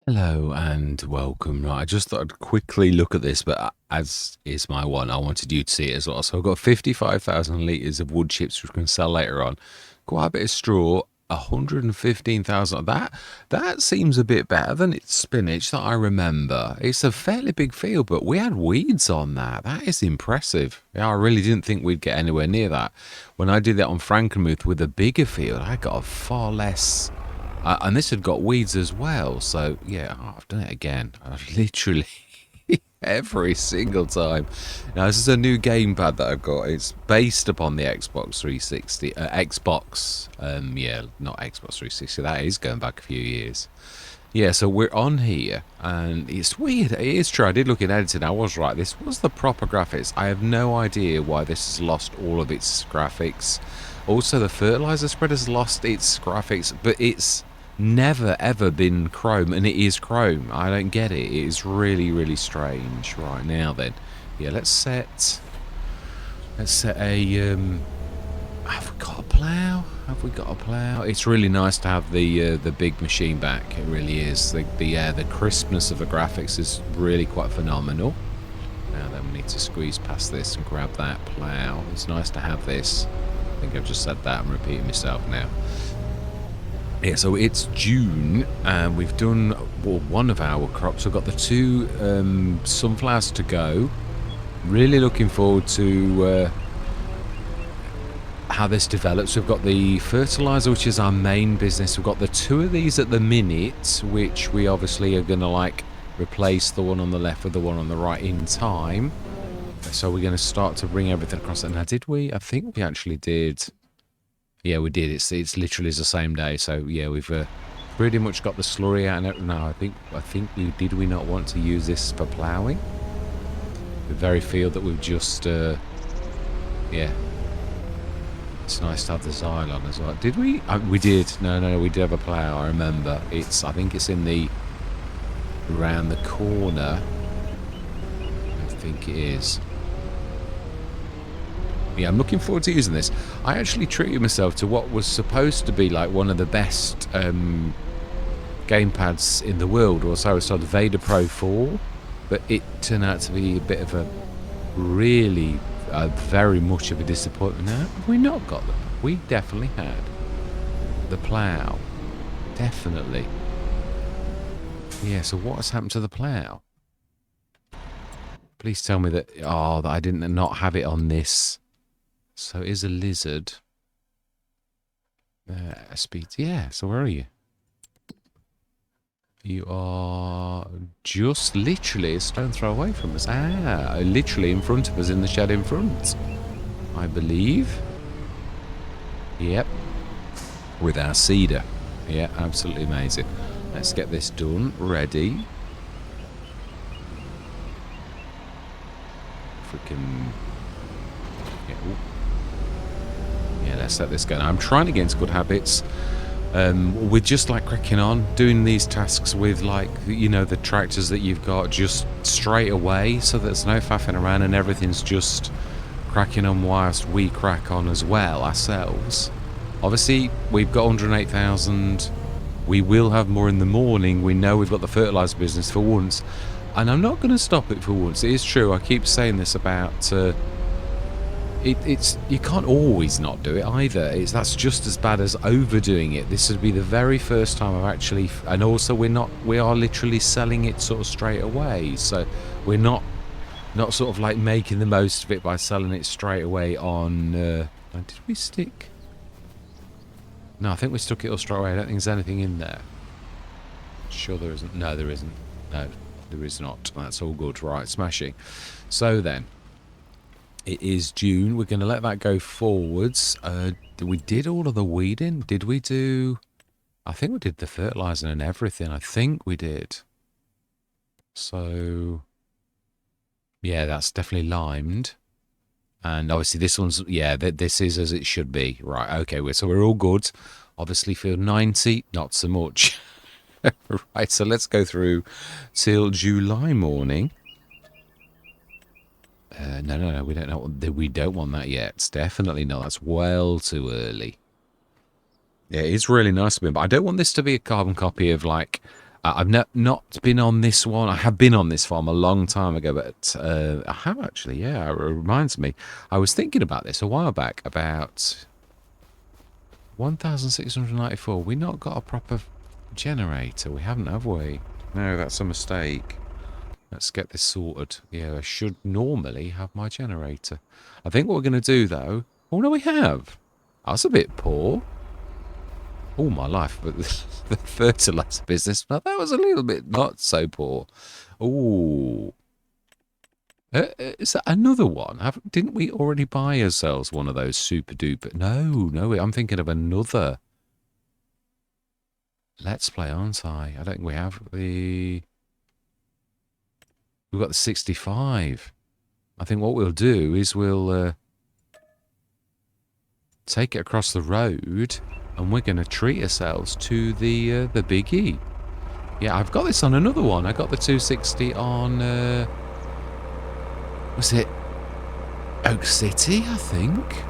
Hello and welcome. Right, I just thought I'd quickly look at this, but as is my one, I wanted you to see it as well. So I've got 55,000 litres of wood chips, which we can sell later on. Quite a bit of straw, 115,000. That seems a bit better than its spinach that I remember. It's a fairly big field, but we had weeds on that. That is impressive. Yeah, I really didn't think we'd get anywhere near that. When I did that on Frankenmuth with a bigger field, I got a far less. And this had got weeds as well. So, yeah, I've done it again. I've literally every single time. Now, this is a new gamepad that I've got. It's based upon the Xbox 360. Yeah, not Xbox 360. That is going back a few years. Yeah, so we're on here, and it's weird. It is true. I did look in editing. I was right. This was the proper graphics. I have no idea why this has lost all of its graphics. Also, the fertilizer spread has lost its graphics, but it's never ever been Chrome, and it is Chrome. I don't get it. It is really, really strange. Right now, then, yeah, let's set a. Have we got a plough? Have we got a plough? It's really nice to have the big machine back. It really is. The crispness of the graphics is really quite phenomenal. Now then, we need to squeeze past this and grab that plough. It's nice to have this. I think I've just said that. I'm repeating myself now. Yeah, so it's June, and we've done one of our crops. We've got the two sunflowers to go. Really looking forward to how this develops. We've got the fertilizer, which is our main business. We've got the two of these at the minute, which we obviously are going to replace the one on the left with the one on the right in time. So we're going to start to bring everything across. And now, did we? I think we actually did. Yeah, we did. It's literally the same day. So yeah, we've pretty much got the slurry out. And no, I think we not want to use this for ploughing. The very field that we've just yeah. It's nice to have the Xylon as well. Did we? We did. No, we did have a plough. I remember. I think it's in the around the corner. I think it is. Yeah, I'm looking forward to using this. I actually treated myself to what was supposed to be like one of the best gamepads in the world, or so. So the Vader Pro 4, but it turned out to be a bit of a really very much of a disappointment. Now, have we not got them? We definitely had the plough. Definitely. Yeah, so what has happened to the plough? Please tell me that I didn't not have it on this. So it is a lizard. Speed. Yeah, so where are you? You are just literally a stone throw away from us. Literally in front of us in the shed in front, I believe. Yep. With our cedar. Yeah, absolutely amazing. Let's get this done. Ready. If we can... Yeah, let's let this go. Now, I'm trying to get into good habits. We're just cracking on, doing these tasks with the tractors that you've got just straight away, so there's no faffing around and everything's just cracking on whilst we crack on as well ourselves. Obviously, we've got 108,000. We will have more in the morning. We know we've got the fertilizer business for once, and I'm not going to stop it for once. It is true. I keep saying this about. It's you can't always not do it either. That's just as bad as overdoing it. This would be the very first time I've actually, and also we are literally selling it sort of straight away. So we're not sort of making the most of it by selling it straight away on. Did we stick? No, I think we stuck it all straight away. I don't think there's anything in there. Sure there isn't. No, there isn't. No, there is not. That's all good. Right, smashing. So then. It is June. We're going to let that go forwards. We did all of the weeding. Did we do... I think we did the fertilizing and everything. I think we did. So... Yeah, that's definitely limed. And obviously this one's... Yeah, this is as it should be. Right, okay. So we're all good. Obviously field 90, not so much. Right, so let's go through till July morning. No, we don't know. We don't want that yet. It's definitely not. That's well too early. Yeah, it's really nice to be, but I don't want this to be a carbon copy of I've not been on this one. I have been on this farm a long time ago, but I have actually. Yeah, it reminds me. I was thinking about this a while back. About 1,694. We not got a proper generator. We haven't, have we? No, that's a mistake. Let's get this sorted. Yeah, I should normally have my generator. I think what we're going to do, though... Oh, no, we have. That's a bit poor. All my life, but the fertilizer business, well, that was a little bit not so poor. Oh, is that another one? Didn't we already buy ourselves one of those super duper? No, I'm thinking of another. Let's Play, aren't I? I don't think we have the... We've got the 65. I think what we'll do is we'll take it across the road, and we're going to treat ourselves to the biggie. Yeah, I've got this on another one. I got the 260 on, was it Oak City, I think?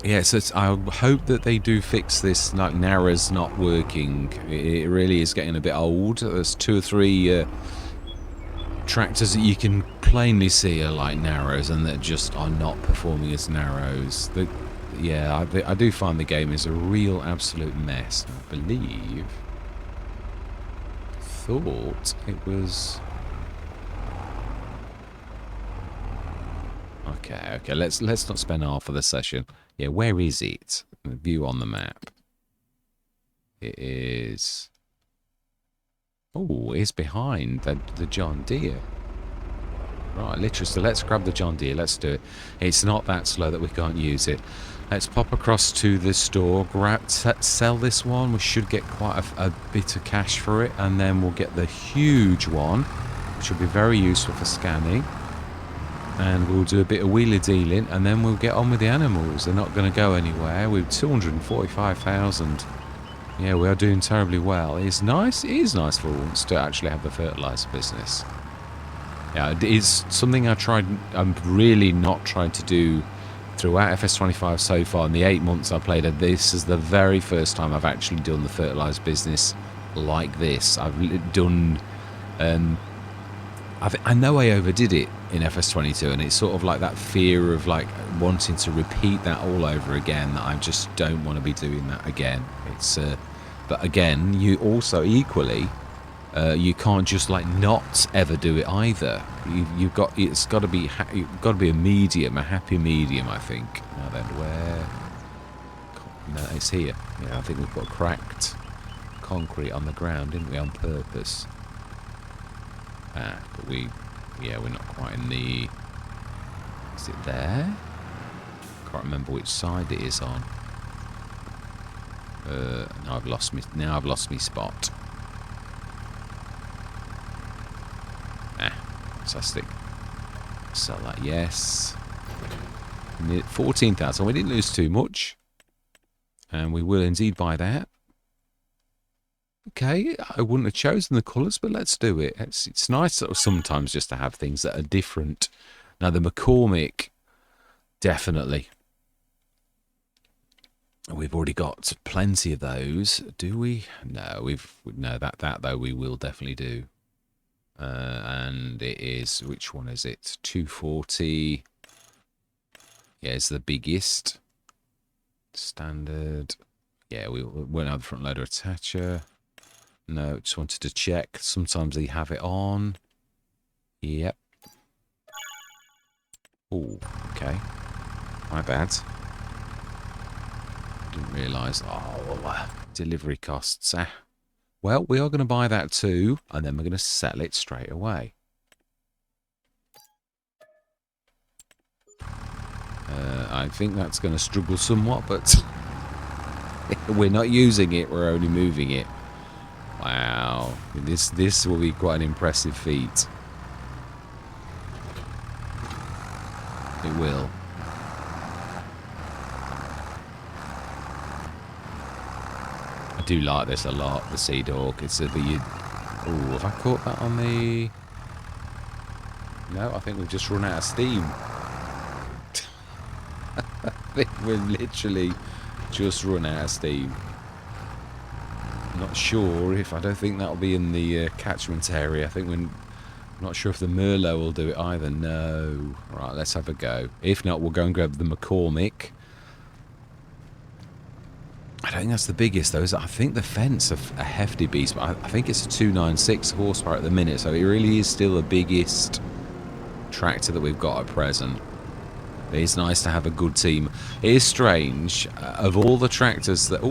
Yeah, so I hope that they do fix this, like, Nara's not working. It really is getting a bit old. There's 2 or 3 tractors that you can plainly see are like Narrows and that just are not performing as Narrows. Yeah, I do find the game is a real absolute mess. I thought it was... Okay, let's not spend half of the session. Yeah, where is it? View on the map. It is... Oh, it's behind the John Deere. Right, literally, so let's grab the John Deere, let's do it. It's not that slow that we can't use it. Let's pop across to the store, sell this one. We should get quite a bit of cash for it, and then we'll get the huge one, which will be very useful for scanning. And we'll do a bit of wheeler dealing, and then we'll get on with the animals. They're not going to go anywhere. We're 245,000. Yeah, we are doing terribly well. It's nice. It is nice for once to actually have the fertilizer business. Yeah, it is something I'm really not trying to do throughout FS25 so far. In the 8 months I played it, this is the very first time I've actually done the fertilizer business like this. I've done... I know I overdid it in FS22, and it's sort of like that fear of like wanting to repeat that all over again, that I just don't want to be doing that again. It's but again, you also equally you can't just like not ever do it either. It's got to be a medium, a happy medium, I think. Now then, where? No, it's here. Yeah, I think we've got cracked concrete on the ground, didn't we, on purpose? But we're not quite in the... Is it there? Can't remember which side it is on. Now I've lost me spot. Fantastic. Sell that, yes. 14,000. We didn't lose too much. And we will indeed buy that. Okay, I wouldn't have chosen the colours, but let's do it. It's nice sort of sometimes just to have things that are different. Now, the McCormick, definitely. We've already got plenty of those. Do we? No, that though we will definitely do. And it is, which one is it? 240. Yeah, it's the biggest. Standard. Yeah, we won't have the front loader attacher. No, just wanted to check. Sometimes they have it on. Yep. Oh, okay. My bad. Didn't realise. Oh, delivery costs. Well, we are going to buy that too, and then we're going to sell it straight away. I think that's going to struggle somewhat, but we're not using it. We're only moving it. Wow, this will be quite an impressive feat. It will. I do like this a lot, the Sea Dog. It's a bit... Oh, have I caught that on the... No, I think we've just run out of steam. I think we've literally just run out of steam. not sure if... I don't think that'll be in the catchment area. I think we're not sure if the Merlot will do it either. No. Right, let's have a go. If not, we'll go and grab the McCormick. I don't think that's the biggest, though, is it? I think the Fence a hefty beast, but I think it's a 296 horsepower at the minute, so it really is still the biggest tractor that we've got at present. It's nice to have a good team. It is strange, of all the tractors that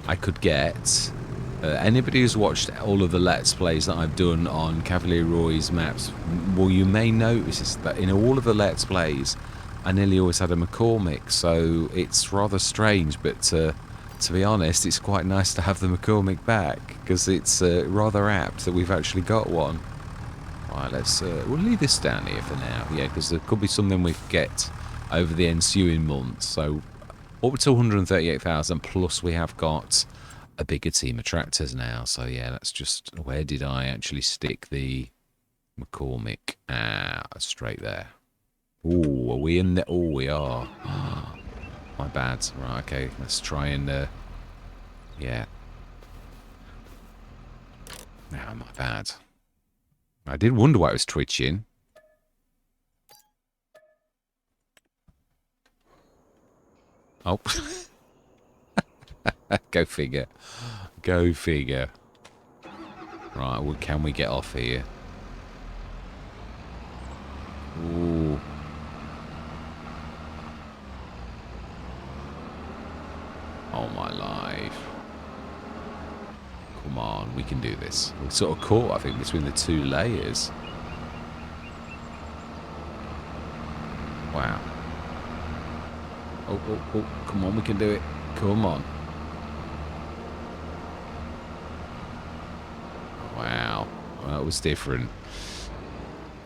I could get, anybody who's watched all of the Let's Plays that I've done on Cavalier Roy's maps, well, you may notice that in all of the Let's Plays, I nearly always had a McCormick, so it's rather strange, but to be honest, it's quite nice to have the McCormick back, because it's rather apt that we've actually got one. Right, we'll leave this down here for now, yeah, because there could be something we get over the ensuing months. So up to 138,000, plus we have got a bigger team of tractors now. So yeah, that's just, where did I actually stick the McCormick? Straight there. Ooh, are we in there? Oh, we are. My bad. Right, okay, let's try and, yeah. Ah, my bad. I did wonder why it was twitching. Oh. Go figure. Go figure. Right, well, can we get off here? Ooh. Oh, my life. Come on, we can do this. We're sort of caught, I think, between the two layers. Wow. Oh, come on, we can do it. Come on. Wow. Well, that was different.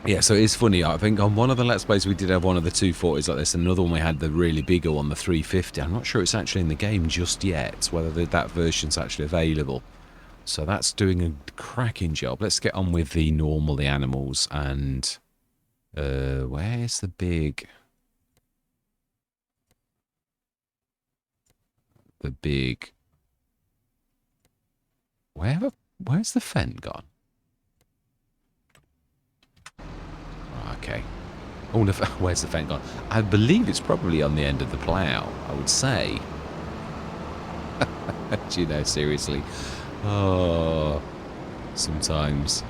Yeah, so it's funny. I think on one of the Let's Plays we did have one of the 240s like this. Another one we had the really bigger one, the 350. I'm not sure it's actually in the game just yet, whether that version's actually available. So that's doing a cracking job. Let's get on with the animals, and where's the big... Where's the Fen gone? Okay. Oh, where's the Fen gone? I believe it's probably on the end of the plough, I would say. Do you know, seriously. Oh, sometimes.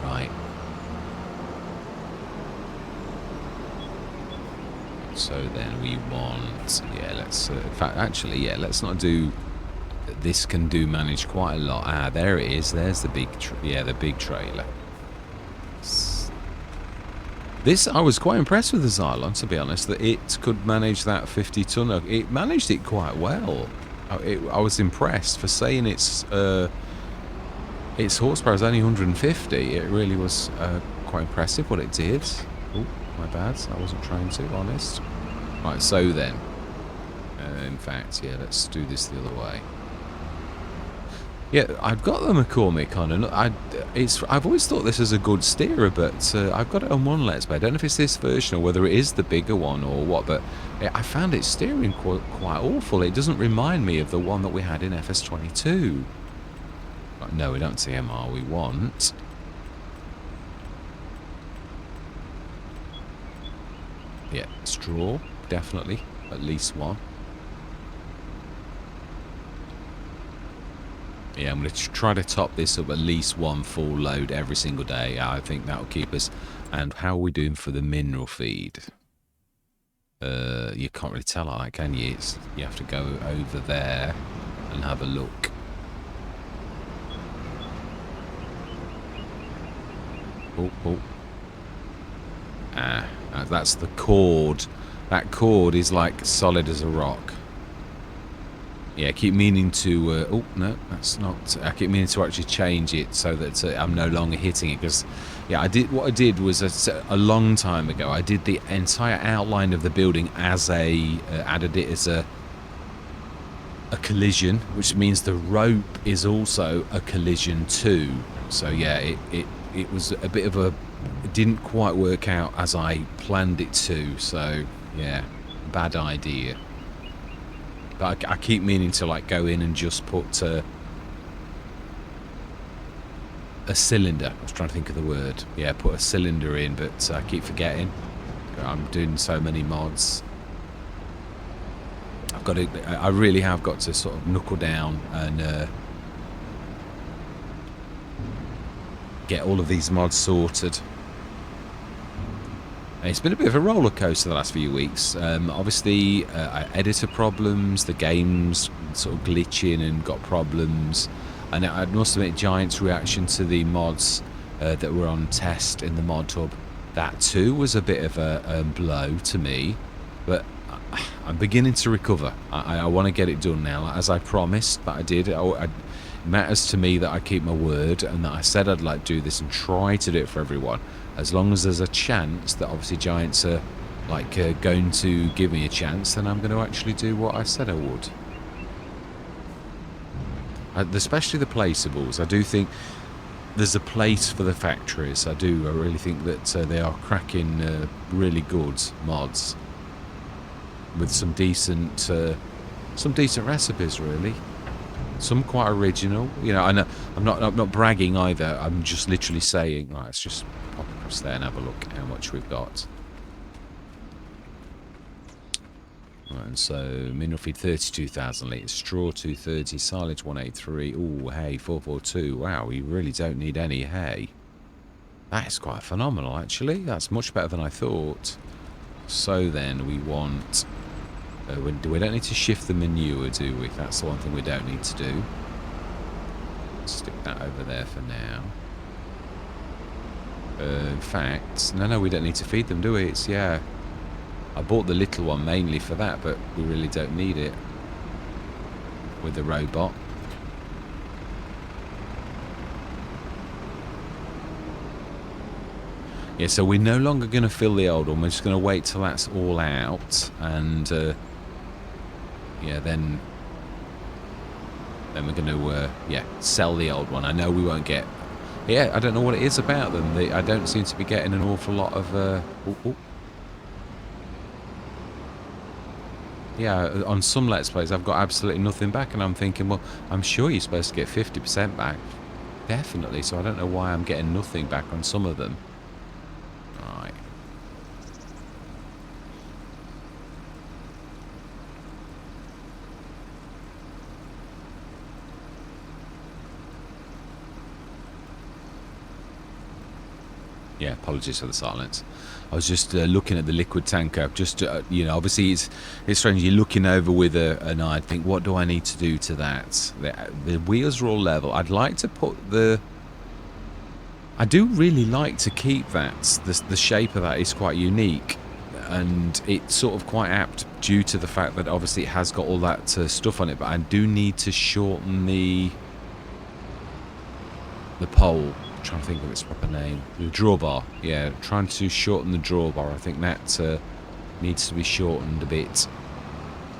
Right. So then we want, yeah, let's, in fact, actually, yeah, let's not do, this can do manage quite a lot. Ah, there it is. There's the big, the big trailer. This, I was quite impressed with the Xylon, to be honest, that it could manage that 50-tonner. It managed it quite well. I was impressed for saying its horsepower is only 150. It really was quite impressive what it did. Oh, my bad. I wasn't trying to, honest. Right, so then, in fact, yeah, let's do this the other way. Yeah, I've got the McCormick on, and I've always thought this is a good steerer, but I've got it on one Let's Play. I don't know if it's this version or whether it is the bigger one or what, but I found it steering quite awful. It doesn't remind me of the one that we had in FS22. Right, no, we don't TMR, we want... Yeah, straw, definitely, at least one. Yeah, I'm going to try to top this up at least one full load every single day. I think that'll keep us. And how are we doing for the mineral feed? You can't really tell, like, can you? You have to go over there and have a look. Oh. Ah, that's the cord. That cord is like solid as a rock. Yeah, I keep meaning to... oh, no, that's not... I keep meaning to actually change it so that I'm no longer hitting it. Because, yeah, what I did was a long time ago, I did the entire outline of the building as added it as a collision, which means the rope is also a collision too. So, yeah, it was a bit of a... It didn't quite work out as I planned it to. So, yeah, bad idea. But I keep meaning to like go in and just put a cylinder. I was trying to think of the word. Yeah, put a cylinder in, but I keep forgetting. I'm doing so many mods. I really have got to sort of knuckle down and get all of these mods sorted. And it's been a bit of a roller coaster the last few weeks. Obviously, editor problems, the game's sort of glitching and got problems. And I must admit, Giant's reaction to the mods that were on test in the mod hub, that too was a bit of a blow to me. But I'm beginning to recover. I want to get it done now, as I promised that I did. It matters to me that I keep my word and that I said I'd like to do this and try to do it for everyone. As long as there's a chance that obviously Giants are like going to give me a chance, then I'm going to actually do what I said I would. Especially the placeables. I do think there's a place for the factories. I really think that they are cracking really good mods with some decent recipes, really. Some quite original. You know, I'm not bragging either. I'm just literally saying, right, let's just pop across there and have a look at how much we've got. Right, and so mineral feed 32,000 litres, straw 230, silage 183. Oh, hay 442. Wow, we really don't need any hay. That is quite phenomenal, actually. That's much better than I thought. So then we want. We don't need to shift the manure, do we? That's the one thing we don't need to do. Stick that over there for now. In fact, no, we don't need to feed them, do we? Yeah. I bought the little one mainly for that, but we really don't need it with the robot. Yeah, so we're no longer going to fill the old one. We're just going to wait till that's all out, and yeah, then we're going to sell the old one. I know we won't get. Yeah, I don't know what it is about them. I don't seem to be getting an awful lot of. Yeah, on some Let's Plays, I've got absolutely nothing back, and I'm thinking, well, I'm sure you're supposed to get 50% back. Definitely, so I don't know why I'm getting nothing back on some of them. Alright. Yeah, apologies for the silence. I was just looking at the liquid tanker. Just you know, obviously it's strange. You're looking over with an eye. I'd think, what do I need to do to that? The wheels are all level. I'd like to put the. I do really like to keep that. The shape of that is quite unique, and it's sort of quite apt due to the fact that obviously it has got all that stuff on it. But I do need to shorten the pole. Trying to think of its proper name. The drawbar. Yeah, trying to shorten the drawbar. I think that needs to be shortened a bit,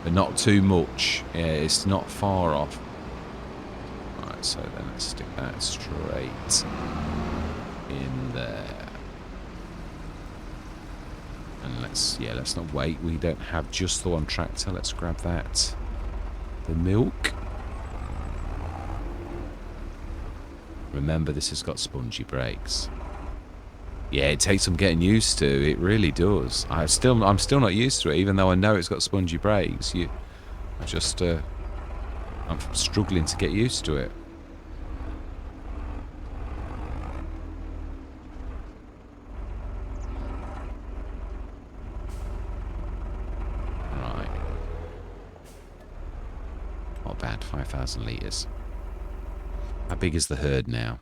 but not too much. Yeah, it's not far off. Right, so then let's stick that straight in there. And let's not wait. We don't have just the one tractor. Let's grab that. The milk. Remember, this has got spongy brakes. Yeah, it takes some getting used to. It really does. I'm still not used to it, even though I know it's got spongy brakes. I'm struggling to get used to it. Right. Not bad. 5,000 litres. How big is the herd now?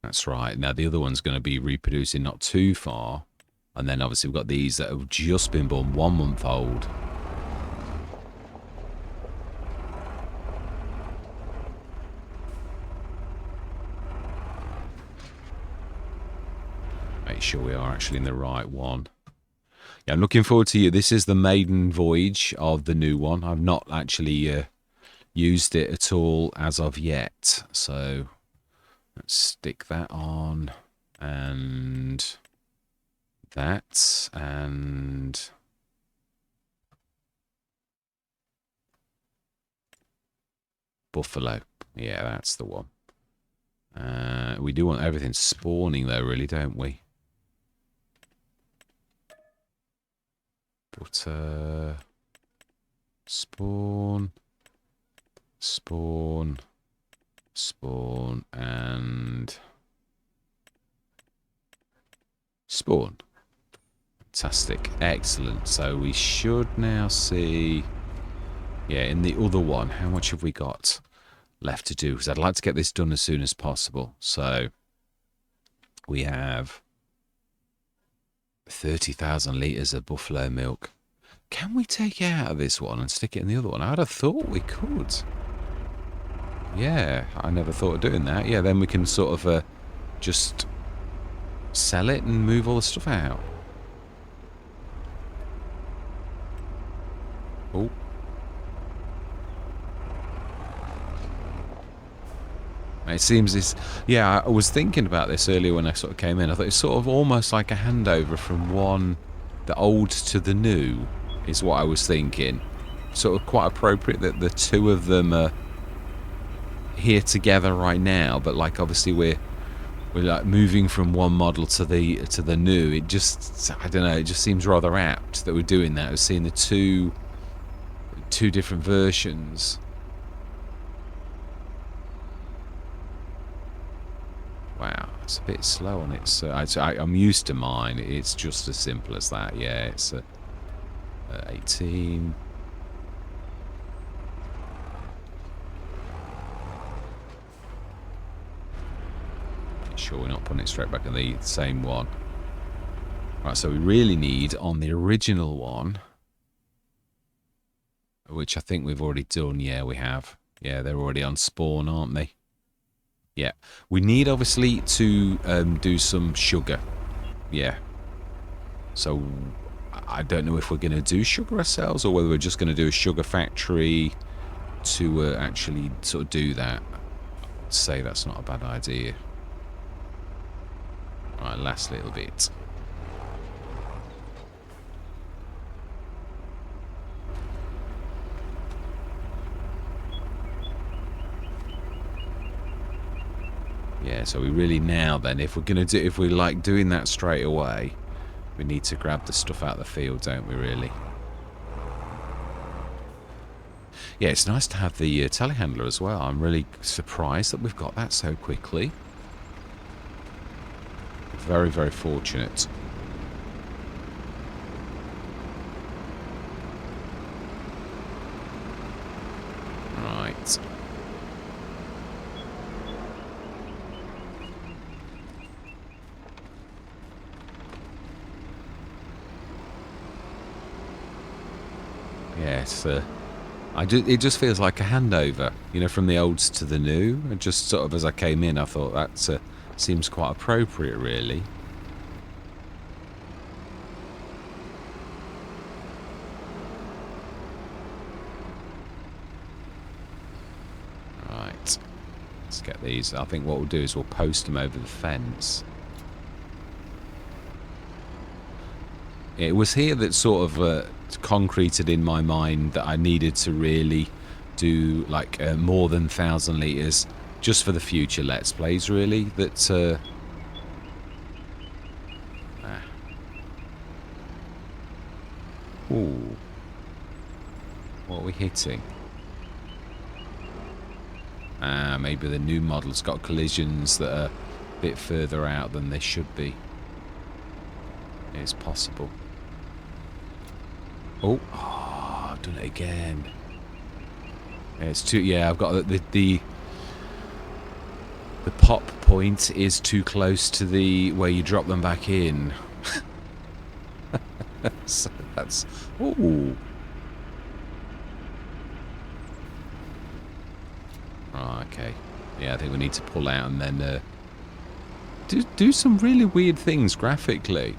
That's right. Now the other one's going to be reproducing not too far. And then obviously we've got these that have just been born 1 month old. Make sure we are actually in the right one. Yeah, I'm looking forward to you. This is the maiden voyage of the new one. I've not actually used it at all as of yet. So let's stick that on, and that, and Buffalo. Yeah, that's the one. We do want everything spawning though, really, don't we? But, spawn, spawn, spawn, and spawn. Fantastic. Excellent. So we should now see... Yeah, in the other one, how much have we got left to do? Because I'd like to get this done as soon as possible. So we have 30,000 litres of buffalo milk. Can we take it out of this one and stick it in the other one? I'd have thought we could. Yeah, I never thought of doing that. Yeah, then we can sort of just sell it and move all the stuff out. Oh. It seems this... Yeah, I was thinking about this earlier when I sort of came in. I thought it's sort of almost like a handover from the old to the new, is what I was thinking. Sort of quite appropriate that the two of them are here together right now, but like obviously we're like moving from one model to the new. It just, I don't know, it just seems rather apt that we're doing that. We're seeing the two different versions. Wow, it's a bit slow on it. So I'm used to mine. It's just as simple as that. Yeah, it's 18. Make sure we're not putting it straight back in the same one. Right, so we really need on the original one, which I think we've already done. Yeah, we have. Yeah, they're already on spawn, aren't they? Yeah, we need obviously to do some sugar. Yeah. So I don't know if we're going to do sugar ourselves or whether we're just going to do a sugar factory to actually sort of do that. I'd say that's not a bad idea. Right, last little bit. Yeah, so we really now then, if we like doing that straight away, we need to grab the stuff out of the field, don't we, really? Yeah, it's nice to have the telehandler as well. I'm really surprised that we've got that so quickly. Very, very fortunate. Right. Yes, it just feels like a handover, you know, from the old to the new. And just sort of as I came in, I thought that seems quite appropriate, really. Right, let's get these. I think what we'll do is we'll post them over the fence. It was here that sort of concreted in my mind that I needed to really do like more than 1,000 litres just for the future Let's Plays, really. That Ooh, what are we hitting? Maybe the new model's got collisions that are a bit further out than they should be. It's possible. Oh, I've done it again. It's too. Yeah, I've got the pop point is too close to the where you drop them back in. So that's. Ooh. Oh, okay. Yeah, I think we need to pull out and then do some really weird things graphically.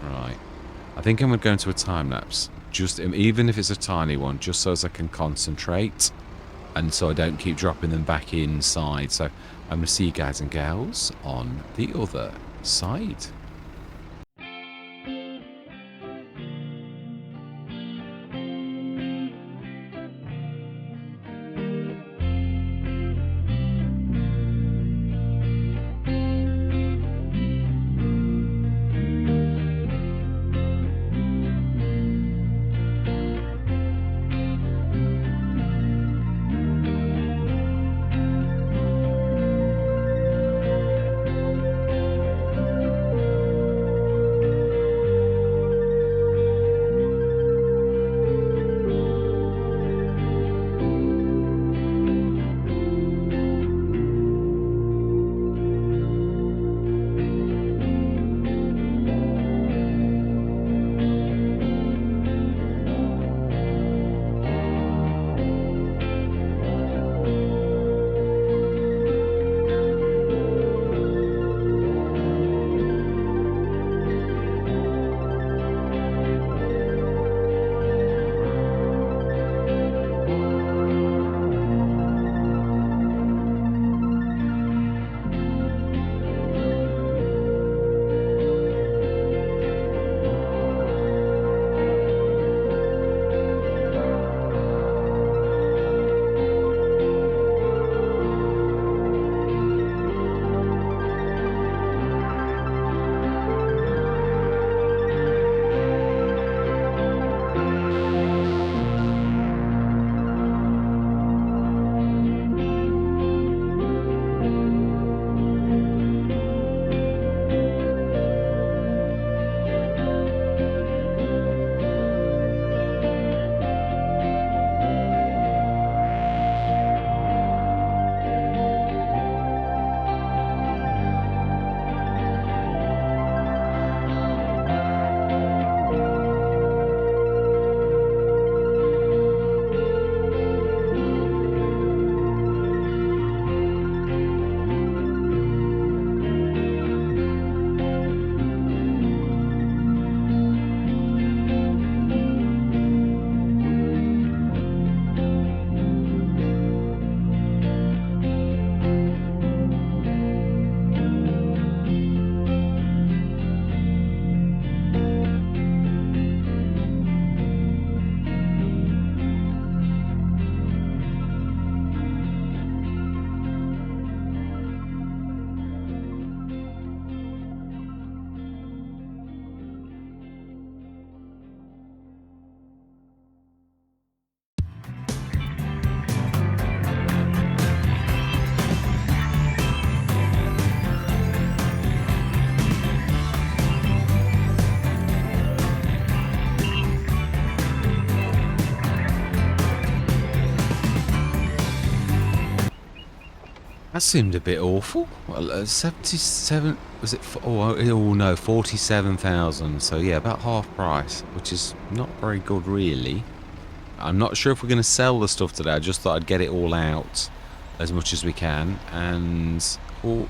Right. I think I'm going to go into a time lapse. Just even if it's a tiny one, just so as I can concentrate, and so I don't keep dropping them back inside. So I'm going to see you guys and gals on the other side. That seemed a bit awful. Well, 77, was it? Oh no, 47,000. So yeah, about half price, which is not very good, really. I'm not sure if we're going to sell the stuff today. I just thought I'd get it all out as much as we can. And oh,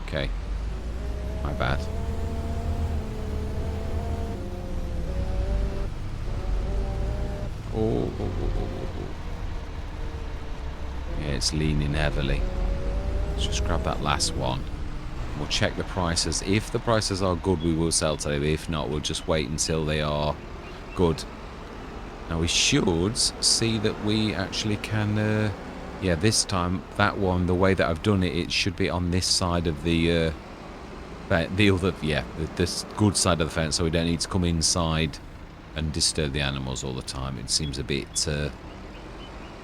okay, my bad. Yeah, it's leaning heavily. Let's just grab that last one. We'll check the prices. If the prices are good, we will sell today. But if not, we'll just wait until they are good. Now we should see that we actually can. Yeah, this time that one, the way that I've done it, it should be on this side of the other. Yeah, this good side of the fence, so we don't need to come inside and disturb the animals all the time. It seems a bit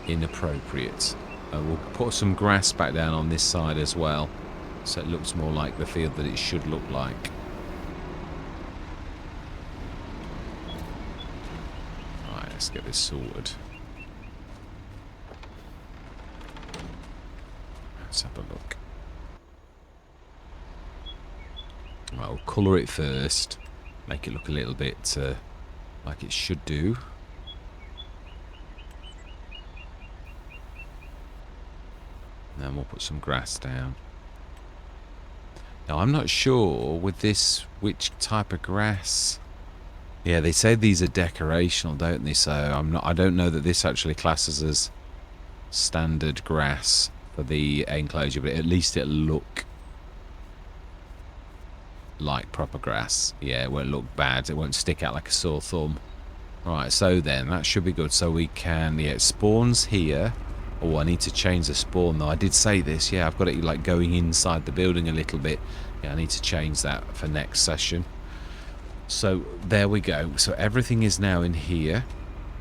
inappropriate. We'll put some grass back down on this side as well, so it looks more like the field that it should look like. Alright, let's get this sorted. Let's have a look. Right, we'll colour it first, make it look a little bit like it should do. And then we'll put some grass down. Now I'm not sure with this which type of grass. Yeah, they say these are decorational, don't they? So I don't know that this actually classes as standard grass for the enclosure, but at least it'll look like proper grass. Yeah, it won't look bad. It won't stick out like a sore thumb. Right, so then that should be good. So we can, yeah, it spawns here. Oh, I need to change the spawn though. I did say this. Yeah, I've got it like going inside the building a little bit. Yeah, I need to change that for next session. So there we go. So everything is now in here.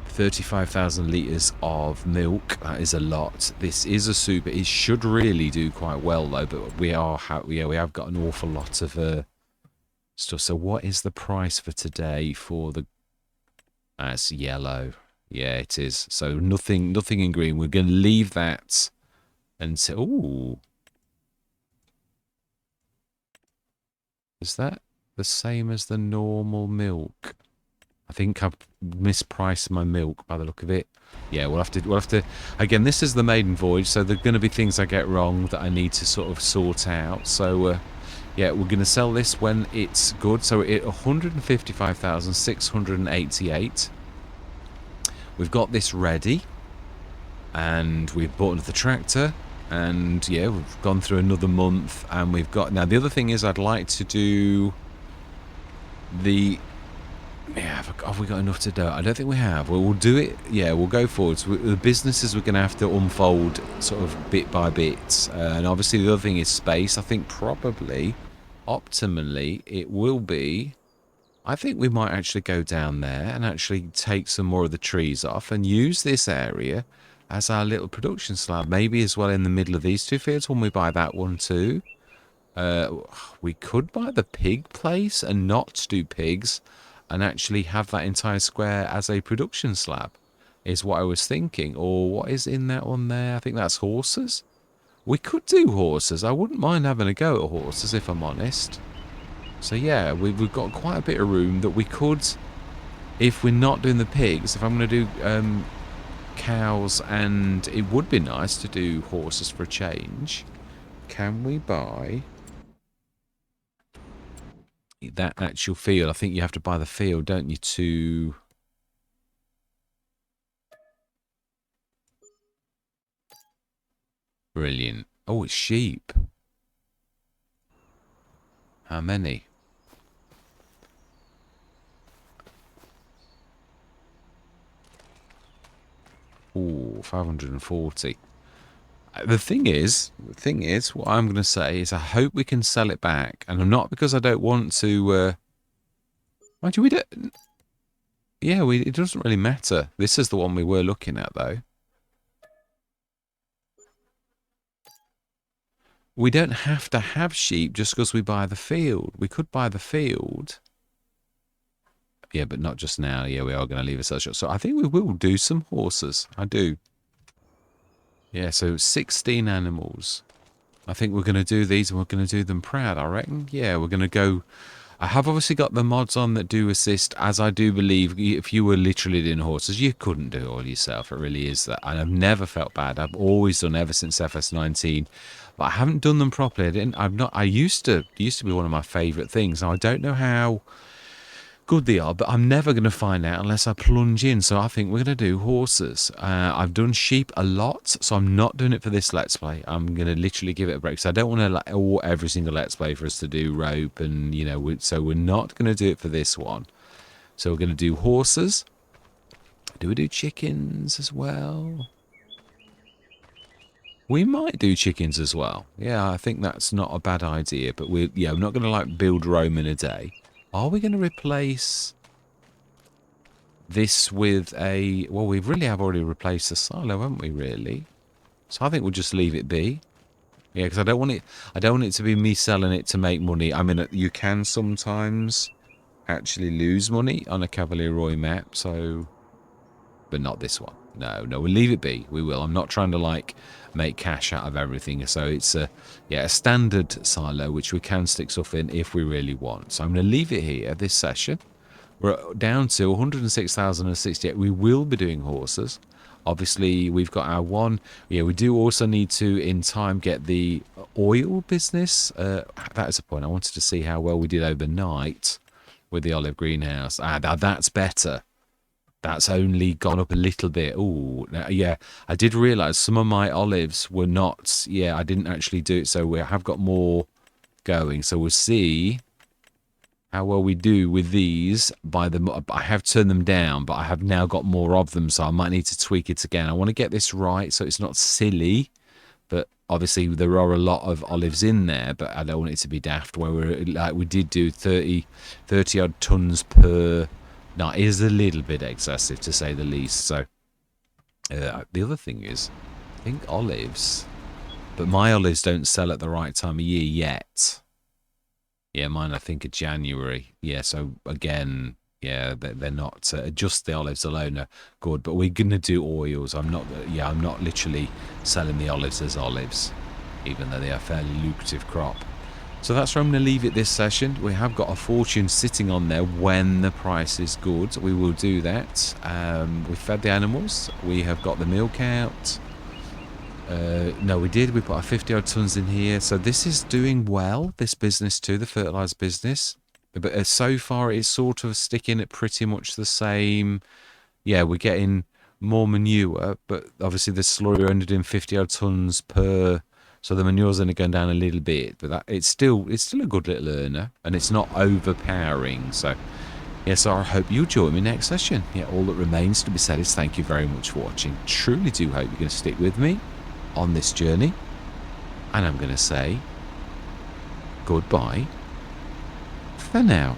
35,000 litres of milk. That is a lot. This is a super. It should really do quite well though. But we have got an awful lot of stuff. So what is the price for today for the? That's yellow. Yeah, it is. So nothing in green. We're going to leave that until. Ooh, is that the same as the normal milk? I think I've mispriced my milk by the look of it. Yeah, we'll have to. Again, this is the maiden voyage, so there are going to be things I get wrong that I need to sort of sort out. So, yeah, we're going to sell this when it's good. So it 155,688. We've got this ready, and we've bought the tractor, and yeah, we've gone through another month, and we've got now. The other thing is, I'd like to do the. Yeah, have we got enough to do? I don't think we have. We'll do it. Yeah, we'll go forwards. The businesses we're going to have to unfold sort of bit by bit, and obviously the other thing is space. I think probably, optimally, it will be. I think we might actually go down there and actually take some more of the trees off and use this area as our little production slab. Maybe as well in the middle of these two fields when we buy that one too. We could buy the pig place and not do pigs and actually have that entire square as a production slab is what I was thinking. Or what is in that one there? I think that's horses. We could do horses. I wouldn't mind having a go at horses if I'm honest. So yeah, we've got quite a bit of room that we could, if we're not doing the pigs, if I'm going to do cows, and it would be nice to do horses for a change. Can we buy that actual field? I think you have to buy the field, don't you, to... Brilliant. Oh, it's sheep. How many? Ooh, 540. The thing is, what I'm going to say is I hope we can sell it back. And not because I don't want to... Mind you, we don't... Yeah, it doesn't really matter. This is the one we were looking at, though. We don't have to have sheep just because we buy the field. We could buy the field. Yeah, but not just now. Yeah, we are going to leave it so short. So I think we will do some horses. I do. Yeah, so 16 animals. I think we're going to do these and we're going to do them proud, I reckon. Yeah, we're going to go... I have obviously got the mods on that do assist, as I do believe if you were literally doing horses, you couldn't do it all yourself. It really is that. And I've never felt bad. I've always done ever since FS19. But I haven't done them properly. I used to be one of my favourite things. Now, I don't know how good they are, but I'm never going to find out unless I plunge in. So I think we're going to do horses. I've done sheep a lot, so I'm not doing it for this Let's Play. I'm going to literally give it a break. So I don't want to like every single Let's Play for us to do rope, and you know, so we're not going to do it for this one. So we're going to do horses. Do we do chickens as well? We might do chickens as well. Yeah, I think that's not a bad idea. But we're not going to like build Rome in a day. Are we going to replace this with a... Well, we really have already replaced the silo, haven't we, really? So I think we'll just leave it be. Yeah, because I don't want it to be me selling it to make money. I mean, you can sometimes actually lose money on a Cavalier Roy map, so... But not this one. No, we'll leave it be. We will. I'm not trying to, like, make cash out of everything. So it's a standard silo, which we can stick stuff in if we really want. So I'm going to leave it here, this session. We're down to 106,068. We will be doing horses. Obviously, we've got our one. Yeah, we do also need to, in time, get the oil business. That is a point. I wanted to see how well we did overnight with the olive greenhouse. That's better. That's only gone up a little bit. Oh, yeah. I did realise some of my olives were not... Yeah, I didn't actually do it. So we have got more going. So we'll see how well we do with these. I have turned them down, but I have now got more of them. So I might need to tweak it again. I want to get this right so it's not silly. But obviously there are a lot of olives in there. But I don't want it to be daft where we did do 30 odd tons per... Now, it is a little bit excessive, to say the least. So, the other thing is, I think olives... But my olives don't sell at the right time of year yet. Yeah, mine, I think, are January. Yeah, so, again, yeah, they're not... just the olives alone are good. But we're going to do oils. I'm not literally selling the olives as olives, even though they are a fairly lucrative crop. So that's where I'm going to leave it this session. We have got a fortune sitting on there when the price is good. We will do that. We fed the animals. We have got the milk out. No, we did. We put our 50 odd tons in here. So this is doing well, this business too, the fertilizer business. But so far it's sort of sticking at pretty much the same. Yeah, we're getting more manure, but obviously the slurry ended in 50 odd tons per... So the manure's only going down a little bit, but it's still a good little earner, and it's not overpowering. So, yes, I hope you join me next session. Yeah, all that remains to be said is thank you very much for watching. Truly do hope you're going to stick with me on this journey, and I'm going to say goodbye for now.